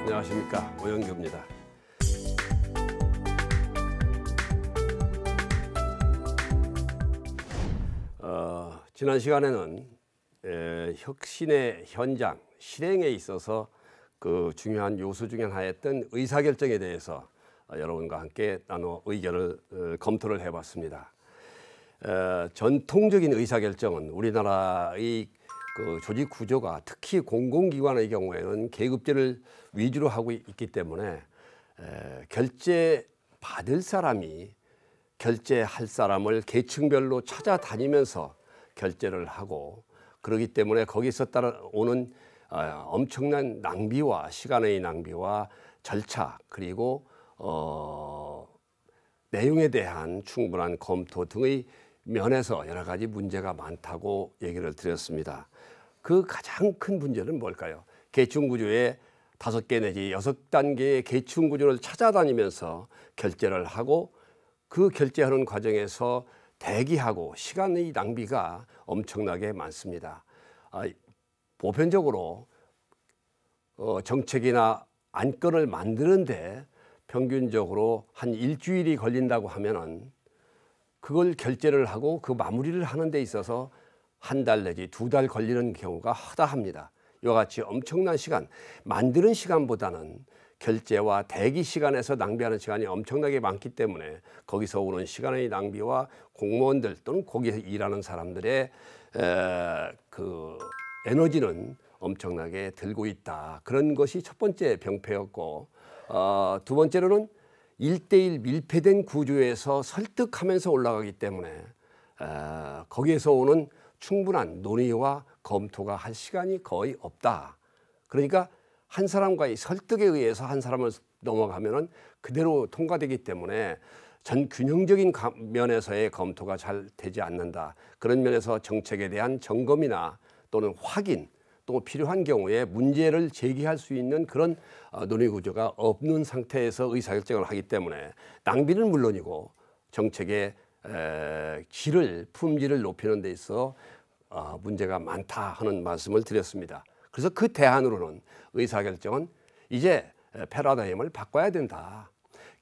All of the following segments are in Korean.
안녕하십니까, 오영규입니다. 지난 시간에는 혁신의 현장, 실행에 있어서 그 중요한 요소 중에 하나였던 의사결정에 대해서 여러분과 함께 나눠 의견을 검토를 해봤습니다. 전통적인 의사결정은 우리나라의 그 조직 구조가 특히 공공기관의 경우에는 계급제를 위주로 하고 있기 때문에 결제 받을 사람이 결제할 사람을 계층별로 찾아다니면서 결제를 하고, 그렇기 때문에 거기서 따라오는 엄청난 낭비와 시간의 낭비와 절차, 그리고 내용에 대한 충분한 검토 등의 면에서 여러 가지 문제가 많다고 얘기를 드렸습니다. 그 가장 큰 문제는 뭘까요? 계층구조의 5개 내지 6단계의 계층구조를 찾아다니면서 결제를 하고, 그 결제하는 과정에서 대기하고 시간의 낭비가 엄청나게 많습니다. 보편적으로 정책이나 안건을 만드는데 평균적으로 한 일주일이 걸린다고 하면은 그걸 결제를 하고 그 마무리를 하는 데 있어서 1달 내지 2달 걸리는 경우가 허다합니다. 이와 같이 엄청난 시간, 만드는 시간보다는 결제와 대기 시간에서 낭비하는 시간이 엄청나게 많기 때문에 거기서 오는 시간의 낭비와 공무원들 또는 거기서 일하는 사람들의 그 에너지는 엄청나게 들고 있다. 그런 것이 첫 번째 병폐였고, 두 번째로는 1대1 밀폐된 구조에서 설득하면서 올라가기 때문에 거기에서 오는 충분한 논의와 검토가 할 시간이 거의 없다. 그러니까 한 사람과의 설득에 의해서 한 사람을 넘어가면은 그대로 통과되기 때문에 전 균형적인 면에서의 검토가 잘 되지 않는다. 그런 면에서 정책에 대한 점검이나 또는 확인, 또 필요한 경우에 문제를 제기할 수 있는 그런 논의 구조가 없는 상태에서 의사결정을 하기 때문에 낭비는 물론이고 정책의 질을, 품질을 높이는 데 있어 문제가 많다 하는 말씀을 드렸습니다. 그래서 그 대안으로는 의사결정은 이제 패러다임을 바꿔야 된다.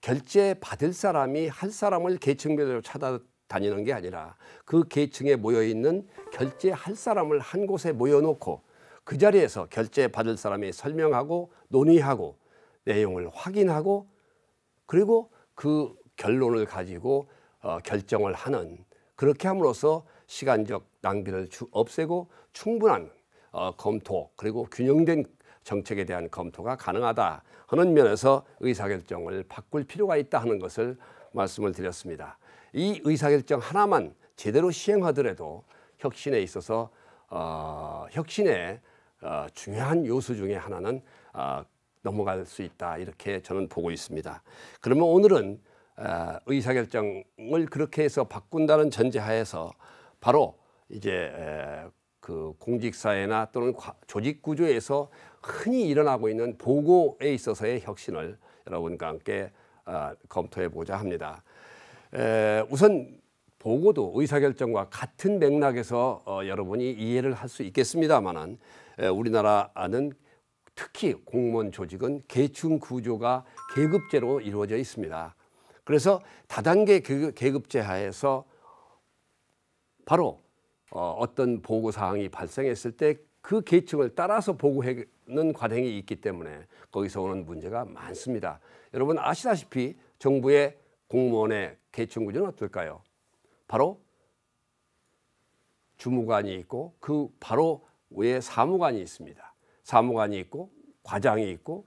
결제 받을 사람이 할 사람을 계층별로 찾아다니는 게 아니라 그 계층에 모여있는 결제할 사람을 한 곳에 모여놓고 그 자리에서 결제 받을 사람이 설명하고 논의하고 내용을 확인하고, 그리고 그 결론을 가지고 결정을 하는, 그렇게 함으로써 시간적 낭비를 없애고 충분한 검토, 그리고 균형된 정책에 대한 검토가 가능하다 하는 면에서 의사결정을 바꿀 필요가 있다 하는 것을 말씀을 드렸습니다. 이 의사결정 하나만 제대로 시행하더라도 혁신에 있어서 혁신의 중요한 요소 중에 하나는 넘어갈 수 있다, 이렇게 저는 보고 있습니다. 그러면 오늘은 의사결정을 그렇게 해서 바꾼다는 전제하에서 바로 이제 그 공직사회나 또는 조직 구조에서 흔히 일어나고 있는 보고에 있어서의 혁신을 여러분과 함께 검토해 보자 합니다. 우선 보고도 의사결정과 같은 맥락에서 여러분이 이해를 할 수 있겠습니다만은, 우리나라는 특히 공무원 조직은 계층 구조가 계급제로 이루어져 있습니다. 그래서 다단계 계급제 하에서 바로 어떤 보고사항이 발생했을 때 그 계층을 따라서 보고하는 과정이 있기 때문에 거기서 오는 문제가 많습니다. 여러분 아시다시피 정부의 공무원의 계층 구조는 어떨까요? 바로 주무관이 있고 그 바로 위에 사무관이 있습니다. 사무관이 있고 과장이 있고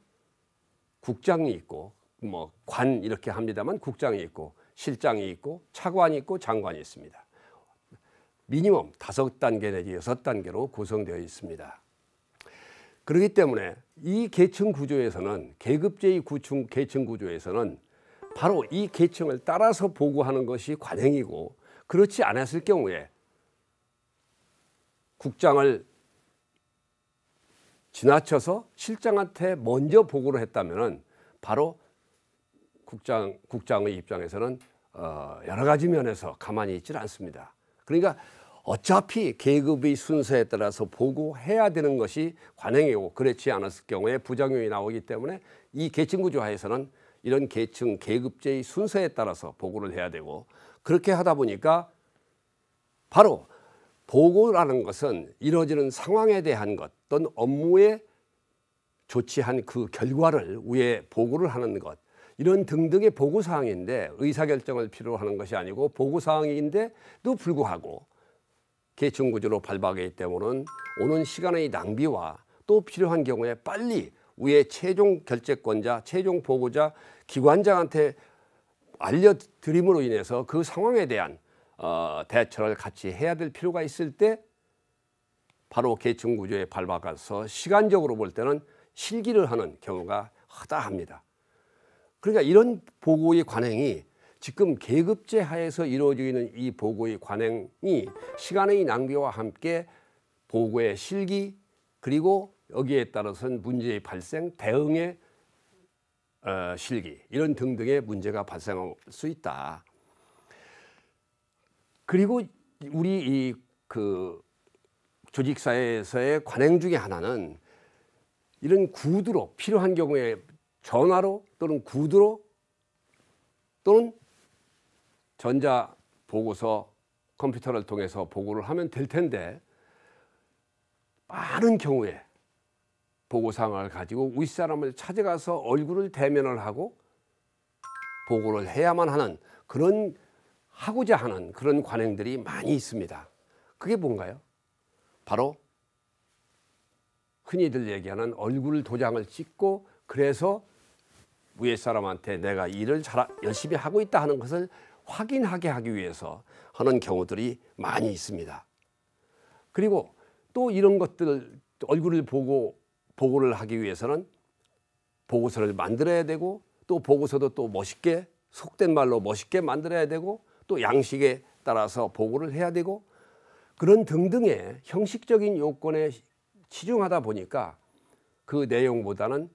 국장이 있고 뭐 관 이렇게 합니다만 국장이 있고 실장이 있고 차관이 있고 장관이 있습니다. 미니멈 5단계 내지 6단계로 구성되어 있습니다. 그렇기 때문에 이 계층 구조에서는, 계급제의 계층 구조에서는 바로 이 계층을 따라서 보고하는 것이 관행이고, 그렇지 않았을 경우에 국장을 지나쳐서 실장한테 먼저 보고를 했다면 바로 국장의 입장에서는 여러 가지 면에서 가만히 있질 않습니다. 그러니까 어차피 계급의 순서에 따라서 보고해야 되는 것이 관행이고 그렇지 않았을 경우에 부작용이 나오기 때문에 이 계층 구조 하에서는 이런 계층 계급제의 순서에 따라서 보고를 해야 되고 그렇게 하다 보니까 바로 보고라는 것은 이루어지는 상황에 대한 것 또는 업무에 조치한 그 결과를 위해 보고를 하는 것 이런 등등의 보고사항인데 의사결정을 필요로 하는 것이 아니고 보고사항인데도 불구하고 계층구조로 발박하기 때문에 오는 시간의 낭비와 또 필요한 경우에 빨리 위에 최종 결재권자, 최종 보고자, 기관장한테 알려드림으로 인해서 그 상황에 대한 대처를 같이 해야 될 필요가 있을 때 바로 계층구조에 발박아서 시간적으로 볼 때는 실기를 하는 경우가 허다합니다. 그러니까 이런 보고의 관행이 지금 계급제 하에서 이루어지고 있는 이 보고의 관행이 시간의 낭비와 함께 보고의 실기 그리고 여기에 따라서는 문제의 발생, 대응의 실기 이런 등등의 문제가 발생할 수 있다. 그리고 우리 그 조직사회에서의 관행 중에 하나는 이런 구두로 필요한 경우에 전화로 또는 구두로 또는 전자 보고서 컴퓨터를 통해서 보고를 하면 될 텐데 많은 경우에 보고사항을 가지고 윗사람을 찾아가서 얼굴을 대면을 하고 보고를 해야만 하는 그런 하고자 하는 그런 관행들이 많이 있습니다. 그게 뭔가요? 바로 흔히들 얘기하는 얼굴 도장을 찍고 그래서 위에 사람한테 내가 일을 열심히 하고 있다 하는 것을 확인하게 하기 위해서 하는 경우들이 많이 있습니다. 그리고 또 이런 것들 얼굴을 보고를 하기 위해서는 보고서를 만들어야 되고 또 보고서도 또 멋있게 속된 말로 멋있게 만들어야 되고 또 양식에 따라서 보고를 해야 되고 그런 등등의 형식적인 요건에 치중하다 보니까 그 내용보다는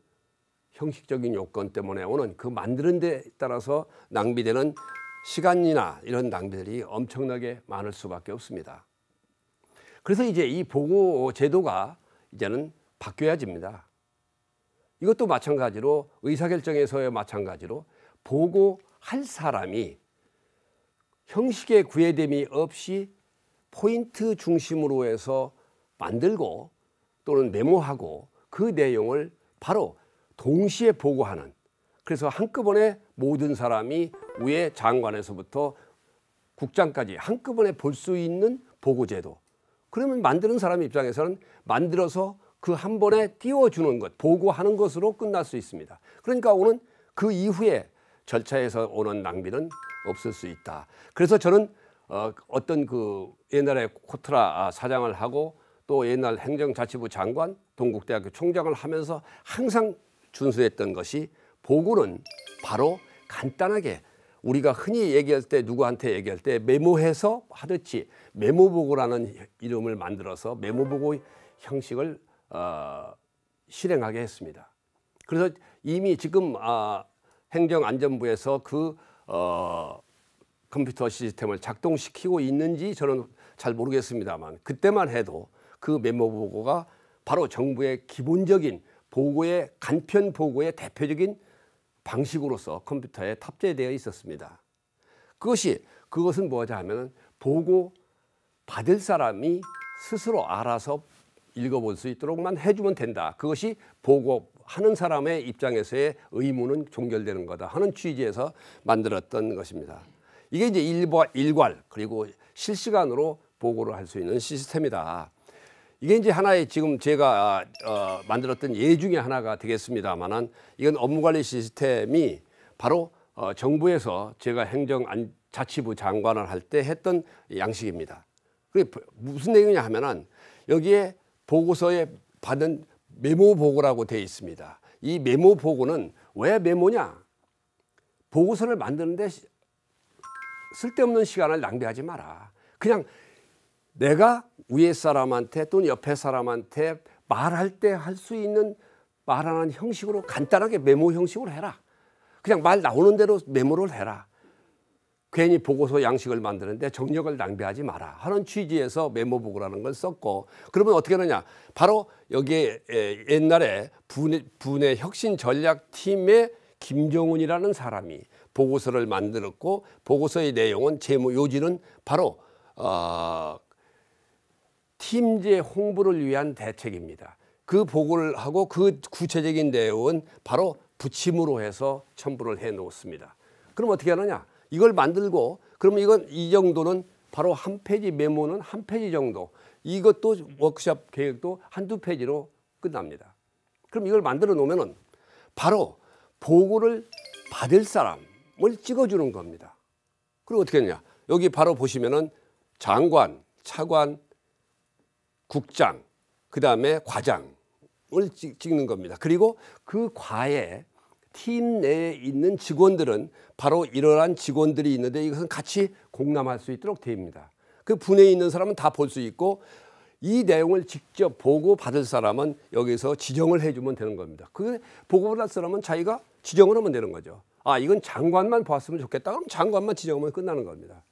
형식적인 요건 때문에 오는 그 만드는 데 따라서 낭비되는 시간이나 이런 낭비들이 엄청나게 많을 수밖에 없습니다. 그래서 이제 이 보고 제도가 이제는 바뀌어야집니다. 이것도 마찬가지로 의사결정에서의 마찬가지로 보고할 사람이 형식의 구애됨이 없이 포인트 중심으로 해서 만들고 또는 메모하고 그 내용을 바로 동시에 보고하는 그래서 한꺼번에 모든 사람이 위에 장관에서부터 국장까지 한꺼번에 볼 수 있는 보고제도 그러면 만드는 사람 입장에서는 만들어서 그 한 번에 띄워주는 것 보고하는 것으로 끝날 수 있습니다. 그러니까 오는 그 이후에 절차에서 오는 낭비는 없을 수 있다. 그래서 저는 어떤 그 옛날에 코트라 사장을 하고 또 옛날 행정자치부 장관, 동국대학교 총장을 하면서 항상 준수했던 것이 보고는 바로 간단하게 우리가 흔히 얘기할 때 누구한테 얘기할 때 메모해서 하듯이 메모보고라는 이름을 만들어서 메모보고 형식을 실행하게 했습니다. 그래서 이미 지금 행정안전부에서 그 컴퓨터 시스템을 작동시키고 있는지 저는 잘 모르겠습니다만 그때만 해도 그 메모보고가 바로 정부의 기본적인 보고의 간편 보고의 대표적인 방식으로서 컴퓨터에 탑재되어 있었습니다. 그것은 뭐냐 하면 보고 받을 사람이 스스로 알아서 읽어볼 수 있도록만 해주면 된다. 그것이 보고하는 사람의 입장에서의 의무는 종결되는 거다 하는 취지에서 만들었던 것입니다. 이게 이제 일괄 그리고 실시간으로 보고를 할 수 있는 시스템이다. 이게 이제 하나의 지금 제가 만들었던 예 중에 하나가 되겠습니다만은 이건 업무관리 시스템이 바로 정부에서 제가 행정자치부 장관을 할 때 했던 양식입니다. 그게 무슨 내용이냐 하면은 여기에 보고서에 받은 메모 보고라고 되어 있습니다. 이 메모 보고는 왜 메모냐? 보고서를 만드는데 쓸데없는 시간을 낭비하지 마라. 그냥 내가 위에 사람한테 또는 옆에 사람한테 말할 때 할 수 있는 말하는 형식으로 간단하게 메모 형식으로 해라. 그냥 말 나오는 대로 메모를 해라. 괜히 보고서 양식을 만드는데 정력을 낭비하지 마라 하는 취지에서 메모보고라는 걸 썼고, 그러면 어떻게 하느냐, 바로 여기에 옛날에 분해 혁신 전략팀의 김정훈이라는 사람이 보고서를 만들었고, 보고서의 내용은 제목 요지는 바로 팀제 홍보를 위한 대책입니다. 그 보고를 하고 그 구체적인 내용은 바로 부침으로 해서 첨부를 해 놓습니다. 그럼 어떻게 하느냐, 이걸 만들고, 그러면 이건 이 정도는 바로 한 페이지, 메모는 한 페이지 정도, 이것도 워크숍 계획도 한두 페이지로 끝납니다. 그럼 이걸 만들어 놓으면은 바로 보고를 받을 사람을 찍어주는 겁니다. 그리고 어떻게 했냐, 여기 바로 보시면은 장관, 차관, 국장, 그 다음에 과장을 찍는 겁니다. 그리고 그 과에 팀 내에 있는 직원들은 바로 이러한 직원들이 있는데, 이것은 같이 공람할 수 있도록 되어 있습니다. 그 분에 있는 사람은 다 볼 수 있고, 이 내용을 직접 보고 받을 사람은 여기서 지정을 해주면 되는 겁니다. 그 보고 받을 사람은 자기가 지정을 하면 되는 거죠. 아, 이건 장관만 봤으면 좋겠다, 그럼 장관만 지정하면 끝나는 겁니다.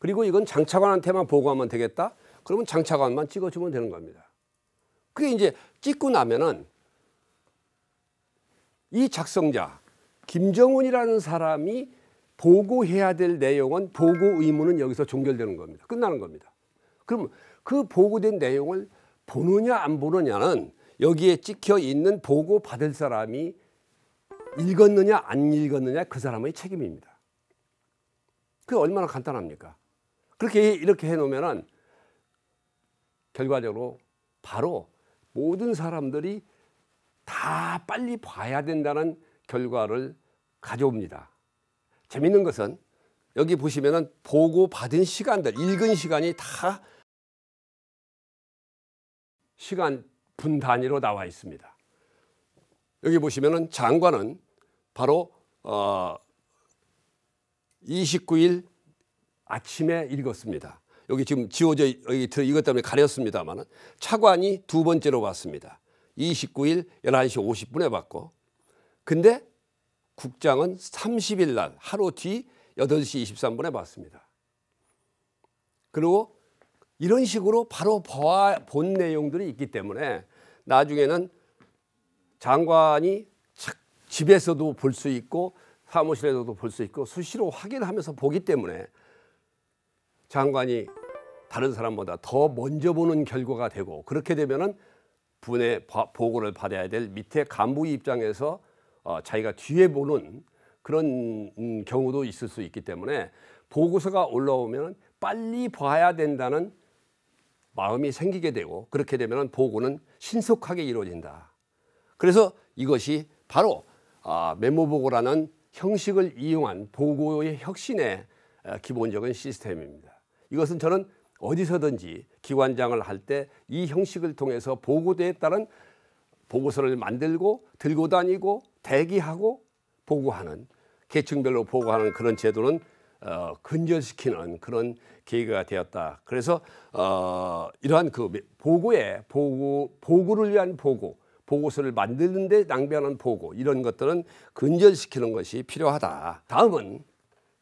그리고 이건 장차관한테만 보고하면 되겠다, 그러면 장차관만 찍어주면 되는 겁니다. 그게 이제 찍고 나면은 이 작성자 김정훈이라는 사람이 보고해야 될 내용은 보고 의무는 여기서 종결되는 겁니다. 끝나는 겁니다. 그럼 그 보고된 내용을 보느냐 안 보느냐는 여기에 찍혀 있는 보고 받을 사람이 읽었느냐 안 읽었느냐 그 사람의 책임입니다. 그게 얼마나 간단합니까? 그렇게 이렇게 해놓으면은 결과적으로 바로 모든 사람들이 다 빨리 봐야 된다는 결과를 가져옵니다. 재밌는 것은 여기 보시면은 보고 받은 시간들, 읽은 시간이 다 시간 분 단위로 나와 있습니다. 여기 보시면은 장관은 바로 29일 아침에 읽었습니다. 여기 지금 지워져 이것 때문에 가렸습니다만, 차관이 두 번째로 봤습니다. 29일 11시 50분에 봤고, 근데 국장은 30일 날 하루 뒤 8시 23분에 봤습니다. 그리고 이런 식으로 바로 본 내용들이 있기 때문에 나중에는 장관이 집에서도 볼 수 있고 사무실에서도 볼 수 있고 수시로 확인하면서 보기 때문에 장관이 다른 사람보다 더 먼저 보는 결과가 되고, 그렇게 되면은 분의 보고를 받아야 될 밑에 간부 입장에서 자기가 뒤에 보는 그런 경우도 있을 수 있기 때문에 보고서가 올라오면 빨리 봐야 된다는 마음이 생기게 되고, 그렇게 되면 보고는 신속하게 이루어진다. 그래서 이것이 바로 메모보고라는 형식을 이용한 보고의 혁신의 기본적인 시스템입니다. 이것은 저는 어디서든지 기관장을 할 때 이 형식을 통해서 보고대에 따른 보고서를 만들고 들고 다니고 대기하고 보고하는, 계층별로 보고하는 그런 제도는 근절시키는 그런 계기가 되었다. 그래서 이러한 그 보고를 위한 보고서를 만드는 데 낭비하는 보고, 이런 것들은 근절시키는 것이 필요하다. 다음은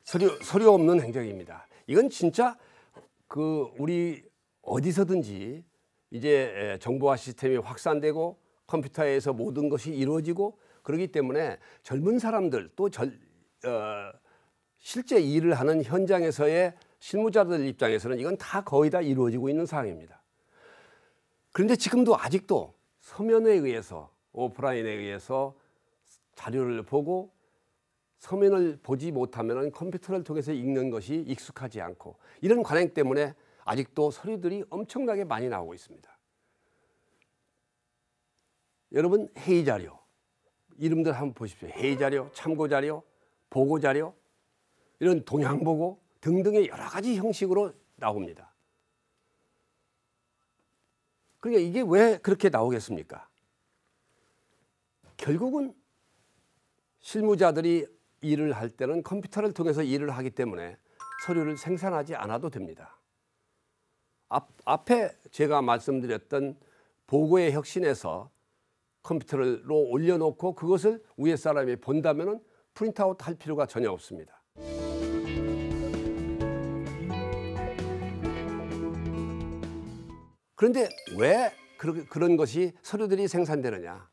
서류 없는 행정입니다. 이건 진짜 우리 어디서든지 이제 정보화 시스템이 확산되고 컴퓨터에서 모든 것이 이루어지고 그렇기 때문에 젊은 사람들 또 실제 일을 하는 현장에서의 실무자들 입장에서는 이건 다 거의 다 이루어지고 있는 상황입니다. 그런데 지금도 아직도 서면에 의해서, 오프라인에 의해서 자료를 보고 서면을 보지 못하면 컴퓨터를 통해서 읽는 것이 익숙하지 않고, 이런 관행 때문에 아직도 서류들이 엄청나게 많이 나오고 있습니다. 여러분, 회의자료 이름들 한번 보십시오. 회의자료, 참고자료, 보고자료, 이런 동향보고 등등의 여러 가지 형식으로 나옵니다. 그러니까 이게 왜 그렇게 나오겠습니까? 결국은 실무자들이 일을 할 때는 컴퓨터를 통해서 일을 하기 때문에 서류를 생산하지 않아도 됩니다. 앞에 제가 말씀드렸던 보고의 혁신에서 컴퓨터로 올려놓고 그것을 위에 사람이 본다면 프린트아웃 할 필요가 전혀 없습니다. 그런데 왜 그런 것이 서류들이 생산되느냐?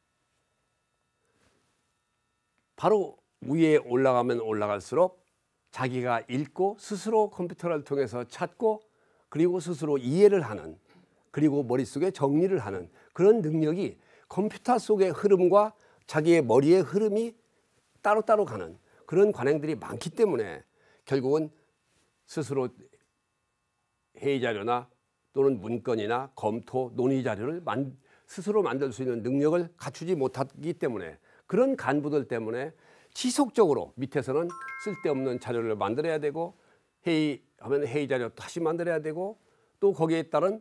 바로 위에 올라가면 올라갈수록 자기가 읽고 스스로 컴퓨터를 통해서 찾고 그리고 스스로 이해를 하는, 그리고 머릿속에 정리를 하는 그런 능력이 컴퓨터 속의 흐름과 자기의 머리의 흐름이 따로따로 가는 그런 관행들이 많기 때문에 결국은 스스로 회의 자료나 또는 문건이나 검토, 논의 자료를 스스로 만들 수 있는 능력을 갖추지 못하기 때문에, 그런 간부들 때문에 지속적으로 밑에서는 쓸데없는 자료를 만들어야 되고, 회의하면 회의 자료 다시 만들어야 되고, 또 거기에 따른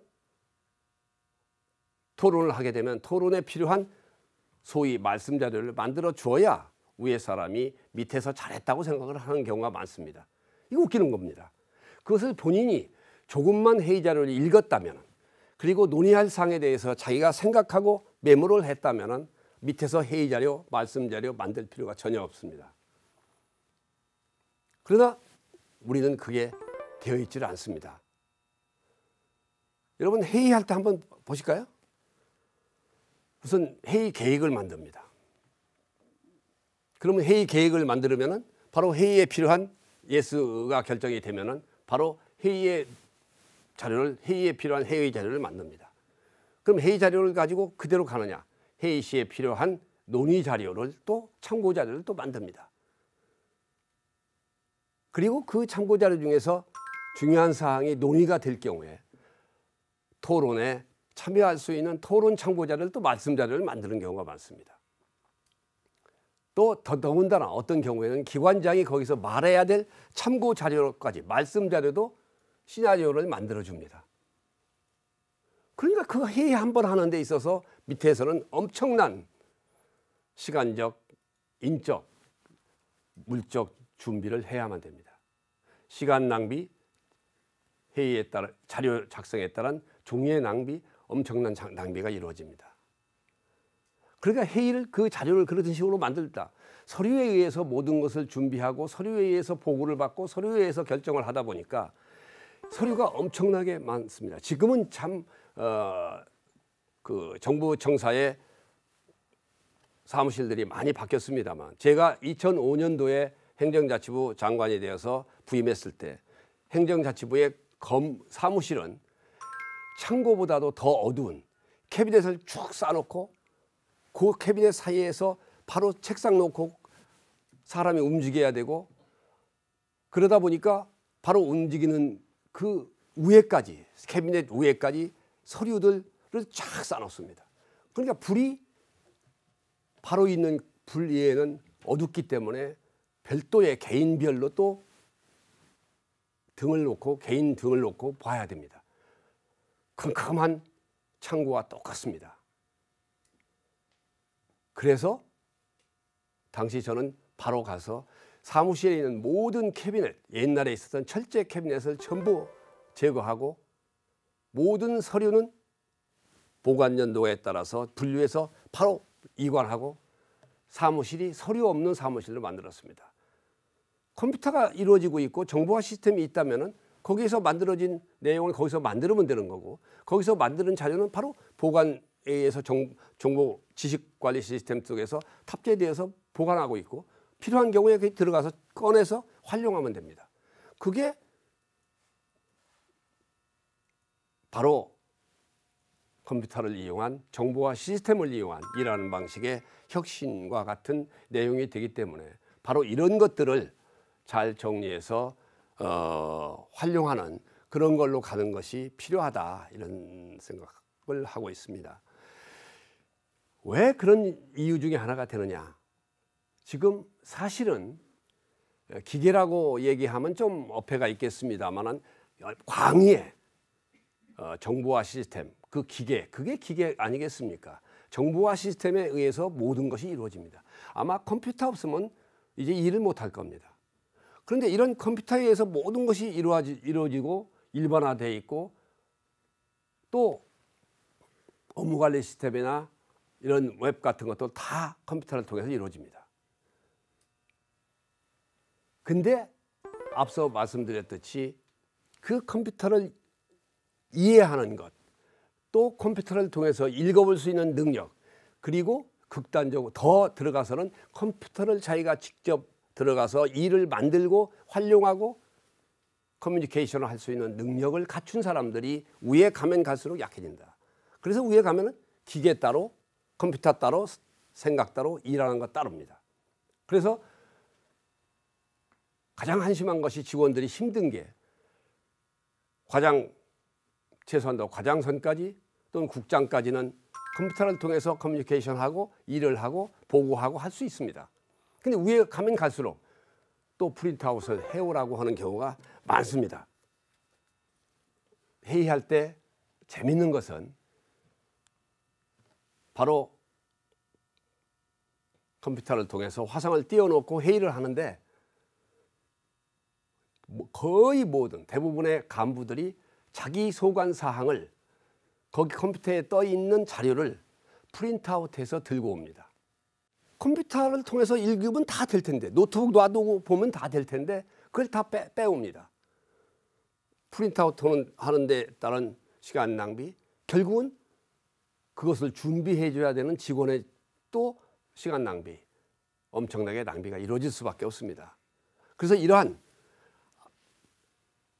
토론을 하게 되면 토론에 필요한 소위 말씀 자료를 만들어 주어야 위에 사람이 밑에서 잘했다고 생각을 하는 경우가 많습니다. 이거 웃기는 겁니다. 그것을 본인이 조금만 회의 자료를 읽었다면, 그리고 논의할 사항에 대해서 자기가 생각하고 메모를 했다면 밑에서 회의 자료, 말씀 자료 만들 필요가 전혀 없습니다. 그러나 우리는 그게 되어 있지를 않습니다. 여러분, 회의할 때 한번 보실까요? 우선 회의 계획을 만듭니다. 그러면 회의 계획을 만들면 바로 회의에 필요한 예스가 결정이 되면 바로 회의에 필요한 회의 자료를 만듭니다. 그럼 회의 자료를 가지고 그대로 가느냐? 회의 시에 필요한 논의 자료를 또 참고 자료를 또 만듭니다. 그리고 그 참고 자료 중에서 중요한 사항이 논의가 될 경우에 토론에 참여할 수 있는 토론 참고 자료를 또 말씀 자료를 만드는 경우가 많습니다. 또 더군다나 어떤 경우에는 기관장이 거기서 말해야 될 참고 자료까지, 말씀 자료도 시나리오를 만들어 줍니다. 그러니까 그 회의 한 번 하는 데 있어서 밑에서는 엄청난 시간적, 인적, 물적 준비를 해야만 됩니다. 시간 낭비, 회의에 따른 자료 작성에 따른 종이의 낭비, 엄청난 낭비가 이루어집니다. 그러니까 회의를, 그 자료를 그런 식으로 만들다, 서류에 의해서 모든 것을 준비하고 서류에 의해서 보고를 받고 서류에 의해서 결정을 하다 보니까 서류가 엄청나게 많습니다. 지금은 참 그 정부청사의 사무실들이 많이 바뀌었습니다만, 제가 2005년도에 행정자치부 장관이 되어서 부임했을 때 행정자치부의 사무실은 창고보다도 더 어두운 캐비넷을 쭉 쌓아놓고 그 캐비넷 사이에서 바로 책상 놓고 사람이 움직여야 되고, 그러다 보니까 바로 움직이는 그 위에까지, 캐비넷 위에까지 서류들을 쫙 쌓아놓습니다. 그러니까 불이 바로 있는 불 위에는 어둡기 때문에 별도의 개인별로 또 등을 놓고, 개인 등을 놓고 봐야 됩니다. 컴컴한 창고와 똑같습니다. 그래서 당시 저는 바로 가서 사무실에 있는 모든 캐비넷, 옛날에 있었던 철제 캐비넷을 전부 제거하고 모든 서류는 보관 연도에 따라서 분류해서 바로 이관하고 사무실이 서류 없는 사무실로 만들었습니다. 컴퓨터가 이루어지고 있고 정보화 시스템이 있다면 거기에서 만들어진 내용을 거기서 만들면 되는 거고, 거기서 만드는 자료는 바로 보관에 의해서 정보 지식관리 시스템 속에서 탑재되어서 보관하고 있고, 필요한 경우에 들어가서 꺼내서 활용하면 됩니다. 그게 바로 컴퓨터를 이용한, 정보화 시스템을 이용한 일하는 방식의 혁신과 같은 내용이 되기 때문에 바로 이런 것들을 잘 정리해서 활용하는 그런 걸로 가는 것이 필요하다, 이런 생각을 하고 있습니다. 왜 그런 이유 중에 하나가 되느냐? 지금 사실은 기계라고 얘기하면 좀 어폐가 있겠습니다만 광의의 정보화 시스템, 그 기계, 그게 기계 아니겠습니까? 정보화 시스템에 의해서 모든 것이 이루어집니다. 아마 컴퓨터 없으면 이제 일을 못할 겁니다. 그런데 이런 컴퓨터에 의해서 모든 것이 이루어지고 일반화되어 있고, 또 업무관리 시스템이나 이런 웹 같은 것도 다 컴퓨터를 통해서 이루어집니다. 근데 앞서 말씀드렸듯이 그 컴퓨터를 이해하는 것, 또 컴퓨터를 통해서 읽어볼 수 있는 능력, 그리고 극단적으로 더 들어가서는 컴퓨터를 자기가 직접 들어가서 일을 만들고 활용하고 커뮤니케이션을 할 수 있는 능력을 갖춘 사람들이 위에 가면 갈수록 약해진다. 그래서 위에 가면은 기계 따로, 컴퓨터 따로, 생각 따로, 일하는 것 따로입니다. 그래서 가장 한심한 것이 직원들이 힘든 게 최소한도 과장선까지 또는 국장까지는 컴퓨터를 통해서 커뮤니케이션하고 일을 하고 보고하고 할 수 있습니다. 근데 위에 가면 갈수록 또 프린트아웃을 해오라고 하는 경우가 많습니다. 회의할 때 재밌는 것은 바로 컴퓨터를 통해서 화상을 띄워놓고 회의를 하는데 거의 모든 대부분의 간부들이 자기 소관 사항을 거기 컴퓨터에 떠 있는 자료를 프린트아웃해서 들고 옵니다. 컴퓨터를 통해서 읽으면 다 될 텐데, 노트북 놔두고 보면 다 될 텐데 그걸 다 빼옵니다. 프린트아웃 하는 데 따른 시간 낭비, 결국은 그것을 준비해 줘야 되는 직원의 또 시간 낭비, 엄청나게 낭비가 이루어질 수밖에 없습니다. 그래서 이러한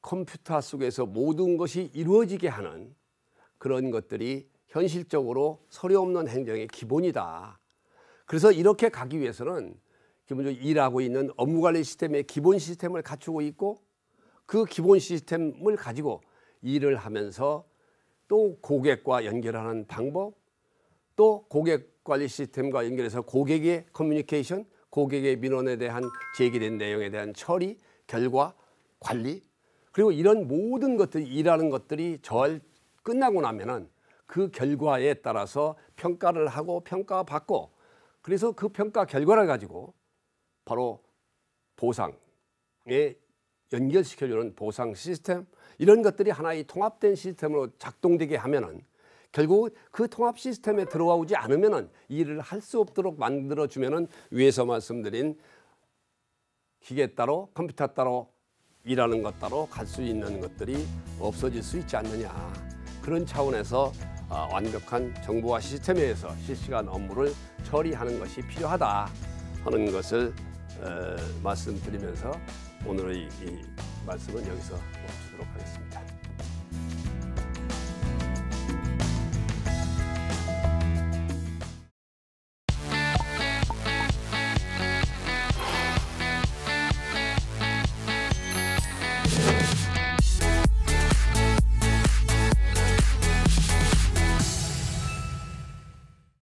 컴퓨터 속에서 모든 것이 이루어지게 하는 그런 것들이 현실적으로 서류 없는 행정의 기본이다. 그래서 이렇게 가기 위해서는 기본적으로 일하고 있는 업무관리 시스템의 기본 시스템을 갖추고 있고, 그 기본 시스템을 가지고 일을 하면서 또 고객과 연결하는 방법, 또 고객관리 시스템과 연결해서 고객의 커뮤니케이션, 고객의 민원에 대한 제기된 내용에 대한 처리, 결과, 관리, 그리고 이런 모든 것들이 일하는 것들이 끝나고 나면은 그 결과에 따라서 평가를 하고 평가받고, 그래서 그 평가 결과를 가지고 바로 보상에 연결시켜주는 보상 시스템, 이런 것들이 하나의 통합된 시스템으로 작동되게 하면은 결국 그 통합 시스템에 들어오지 않으면은 일을 할 수 없도록 만들어주면은 위에서 말씀드린 기계 따로 컴퓨터 따로 일하는 것 따로 갈 수 있는 것들이 없어질 수 있지 않느냐. 그런 차원에서 완벽한 정보화 시스템에 의해서 실시간 업무를 처리하는 것이 필요하다 하는 것을 말씀드리면서 오늘의 이 말씀은 여기서 멈추도록 하겠습니다.